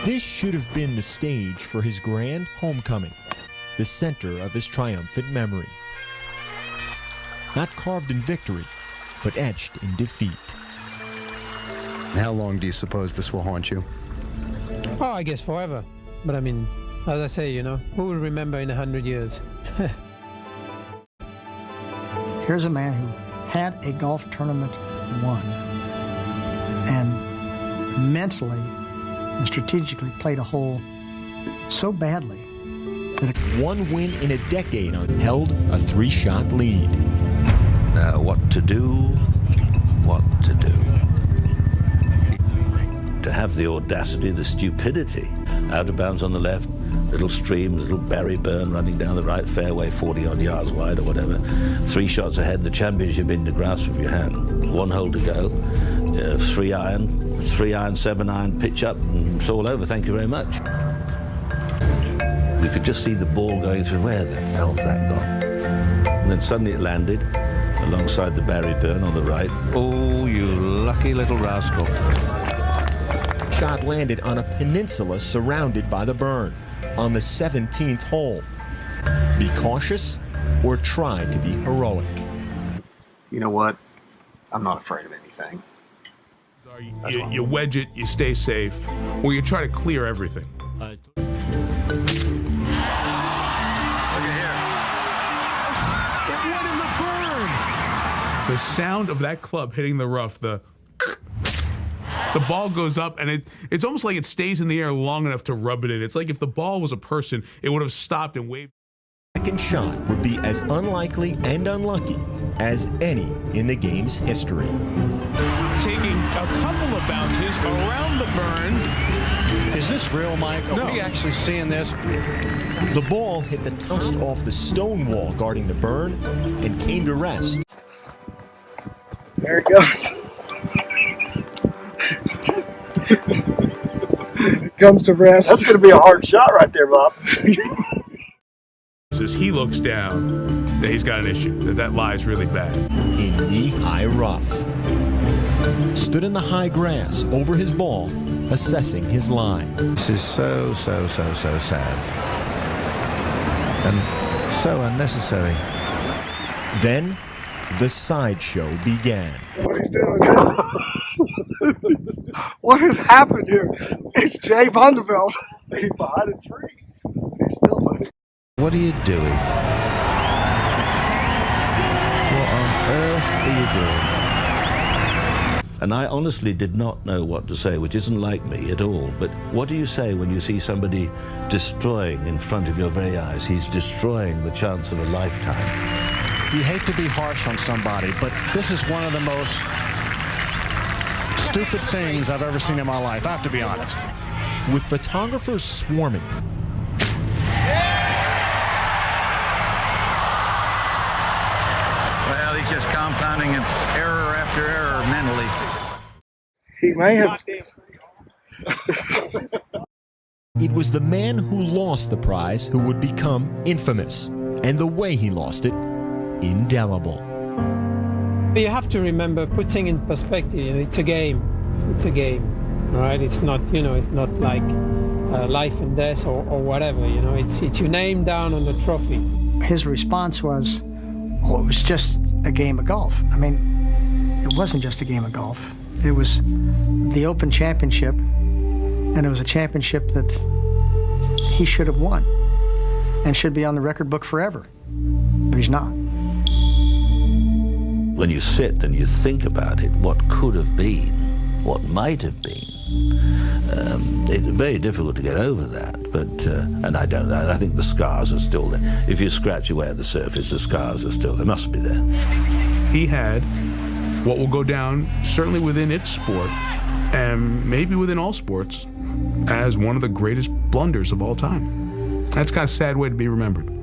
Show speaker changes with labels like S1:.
S1: This should have been the stage for his grand homecoming, the center of his triumphant memory. Not carved in victory, but etched in defeat.
S2: How long do you suppose this will haunt you?
S3: Oh, I guess forever. But I mean, as I say, you know, who will remember in 100 years?
S4: Here's a man who had a golf tournament won and mentally and strategically played a hole so badly that
S1: one win in a decade held a 3-shot lead.
S5: Now, what to do, what to do. To have the audacity, the stupidity, out of bounds on the left, little stream, little Barry Burn running down the right fairway, 40-odd yards wide or whatever. 3 shots ahead, the championship in the grasp of your hand. 1 hole to go, 3 iron, 7-iron, pitch up, and it's all over, thank you very much. We could just see the ball going through, where the hell's that gone? And then suddenly it landed alongside the Barry Burn on the right. Oh, you lucky little rascal.
S1: Shot landed on a peninsula surrounded by the burn on the 17th hole. Be cautious or try to be heroic.
S6: You know what? I'm not afraid of anything.
S7: You wedge it, you stay safe, or you try to clear everything.
S8: Look at here. It went in the burn.
S7: The sound of that club hitting the rough, the ball goes up, and it's almost like it stays in the air long enough to rub it in. It's like if the ball was a person, it would have stopped and waved.
S1: Second shot would be as unlikely and unlucky as any in the game's history.
S8: Taking a couple of bounces around the burn.
S2: Is this real, Mike? Are we actually seeing this?
S1: The ball hit the tounced off the stone wall guarding the burn and came to rest.
S6: There it goes. It comes to rest. That's going to be a hard shot right there, Bob.
S7: As he looks down, that he's got an issue, that lie's really bad.
S1: In knee-high rough. Stood in the high grass over his ball, assessing his line.
S5: This is so sad. And so unnecessary.
S1: Then, the sideshow began.
S6: What he's doing. What has happened here? It's Jay Van Da Cal. He's behind a tree. He's still behind.
S5: What are you doing? What on earth are you doing? And I honestly did not know what to say, which isn't like me at all. But what do you say when you see somebody destroying in front of your very eyes? He's destroying the chance of a lifetime.
S2: You hate to be harsh on somebody, but this is one of the most stupid things I've ever seen in my life. I have to be honest.
S1: With photographers swarming.
S8: Well, he's just compounding an error after error mentally.
S6: He may have.
S1: It was the man who lost the prize who would become infamous, and the way he lost it, indelible.
S3: You have to remember, putting in perspective, you know, it's a game. It's a game, right? It's not, you know, it's not like life and death or whatever, you know. It's your name down on the trophy.
S4: his response was, oh, it was just a game of golf. I mean, it wasn't just a game of golf. It was the Open Championship, and it was a championship that he should have won and should be on the record book forever, but he's not.
S5: When you sit and you think about it, what could have been, what might have been, it's very difficult to get over that. But and I think the scars are still there. If you scratch away at the surface, the scars are still there. They must be there.
S7: He had what will go down, certainly within its sport, and maybe within all sports, as one of the greatest blunders of all time. That's kind of a sad way to be remembered.